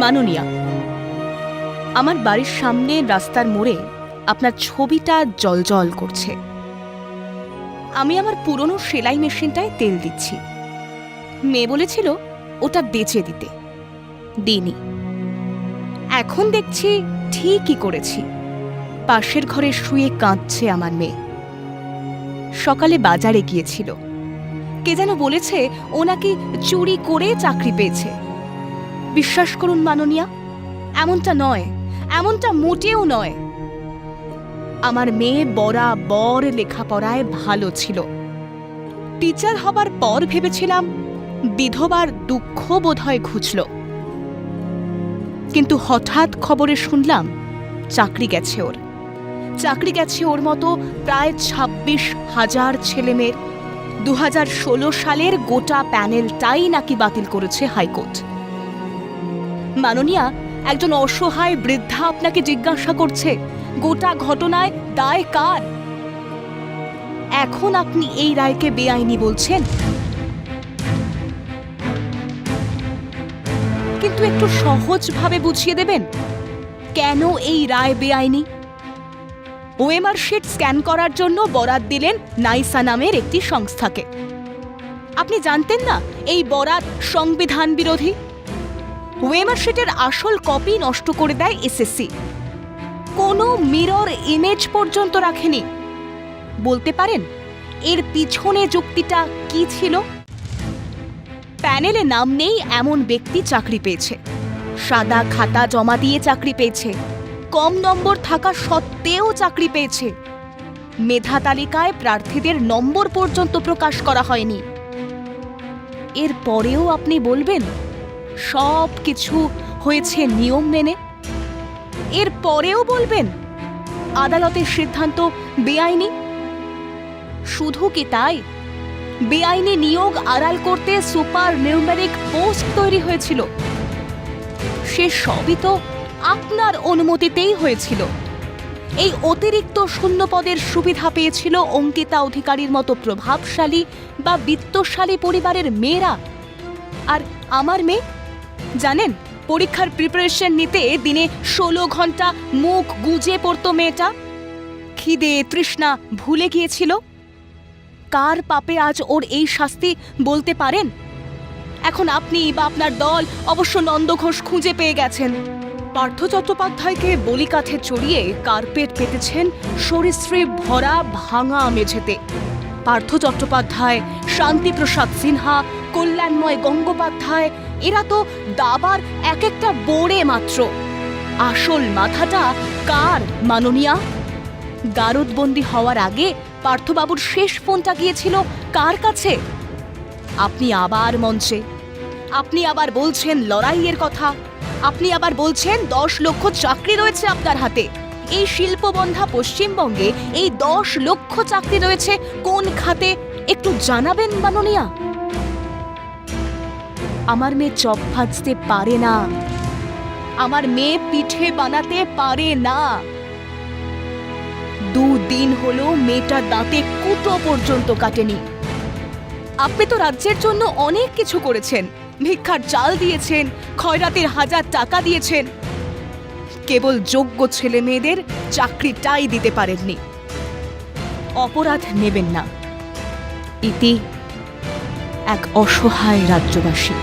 মাননীয়া, আমার বাড়ির সামনে রাস্তার মোড়ে আপনার ছবিটা জ্বলজ্বল করছে। আমি আমার পুরনো সেলাই মেশিনটায় তেল দিচ্ছি। মেয়ে বলেছিল ওটা বেচে দিতে, দিইনি। এখন দেখছি ঠিকই করেছি। পাশের ঘরে শুয়ে কাঁদছে আমার মেয়ে। সকালে বাজারে গিয়েছিল, কে যেন বলেছে ও নাকি চুরি করে চাকরি পেয়েছে। বিশ্বাস করুন মাননীয়া, এমনটা নয়, এমনটা মোটেও নয়। আমার মেয়ে বরাবর লেখাপড়ায় ভালো ছিল। টিচার হবার পর ভেবেছিলাম বিধবার দুঃখ বোধহয় ঘুচল, কিন্তু হঠাৎ খবরে শুনলাম চাকরি গেছে ওর। চাকরি গেছে ওর মতো প্রায় 26,000 ছেলেমেয়ের। 2016 সালের গোটা প্যানেলটাই নাকি বাতিল করেছে হাইকোর্ট। মাননীয়া, একজন অসহায় বৃদ্ধা আপনাকে জিজ্ঞাসা করছে গোটা ঘটনায় দায় কার। এখন আপনি এই রায়কে বেআইনি বলছেন, কিন্তু একটু সহজভাবে বুঝিয়ে দেবেন কেন এই রায় বেআইনি। ওএমআর শিট স্ক্যান করার জন্য বরাত দিলেন নাইসা নামের একটি সংস্থাকে। আপনি জানতেন না এই বরাত সংবিধান বিরোধী? ওএমআর শিটের আসল কপি নষ্ট করে দেয় এসএসসি। কোনো মিরর ইমেজ পর্যন্ত রাখেনি। বলতে পারেন এর পিছনে যুক্তিটা কি ছিল? প্যানেলে নাম নেই এমন ব্যক্তি চাকরি পেয়েছে, সাদা খাতা জমা দিয়ে চাকরি পেয়েছে, কম নম্বর থাকা সত্ত্বেও চাকরি পেয়েছে, মেধা তালিকায় প্রার্থীদের নম্বর পর্যন্ত প্রকাশ করা হয়নি। এর পরেও আপনি বলবেন সব কিছু হয়েছে নিয়ম মেনে? এর পরেও বলবেন আদালতের সিদ্ধান্ত বেআইনি? শুধু কি তাই, বেআইনি নিয়োগ আড়াল করতে সুপার নিউমেরিক পোস্ট তৈরি হয়েছিল। সে সবই তো আপনার অনুমতিতেই হয়েছিল। এই অতিরিক্ত শূন্যপদের সুবিধা পেয়েছিল অঙ্কিতা অধিকারীর মতো প্রভাবশালী বা বিত্তশালী পরিবারের মেয়েরা। আর আমার মেয়ে, জানেন, পরীক্ষার প্রিপারেশন নিতে দিনে 16 ঘন্টা মুখ গুজে পড়তো মেয়েটা। খিদে তৃষ্ণা ভুলে গিয়েছিল। কার পাপে আজ ওর এই শাস্তি বলতে পারেন? এখন আপনি বা আপনার দল অবশ্য নন্দ ঘোষ খুঁজে পেয়ে গেছেন। পার্থ চট্টোপাধ্যায়কে বলিকাঠে চড়িয়ে কার্পেট পেতেছেন সরীসৃপ ভরা ভাঙা মেঝেতে। পার্থ চট্টোপাধ্যায়, শান্তিপ্রসাদ সিনহা, কল্যাণময় গঙ্গোপাধ্যায়, এরা তো দাবার এক একটা বোড়ে মাত্র। আসল মাথাটা কার মাননীয়া? গারদবন্দি হওয়ার আগে পার্থবাবুর শেষ ফোনটা গিয়েছিল কার কাছে? আপনি আবার মঞ্চে, আপনি আবার বলছেন লড়াইয়ের কথা, আপনি আবার বলছেন 10 লক্ষ চাকরি রয়েছে আপনার হাতে। এই শিল্পবন্ধা পশ্চিমবঙ্গে এই 10 লক্ষ চাকরি রয়েছে কোন খাতে একটু জানাবেন মাননীয়া? আমার মেয়ে চপ ভাজতে পারে না, আমার মেয়ে পিঠে বানাতে পারে না। 2 দিন হলো মেয়েটা দাঁতে কুটো পর্যন্ত কাটেনি। আপনি তো রাজ্যের জন্য অনেক কিছু করেছেন, ভিক্ষার চাল দিয়েছেন, খয়রাতের 1000 টাকা দিয়েছেন। কেবল যোগ্য ছেলে মেয়েদের চাকরিটাই দিতে পারেননি। অপরাধ নেবেন না। ইতি এক অসহায় রাজ্যবাসী।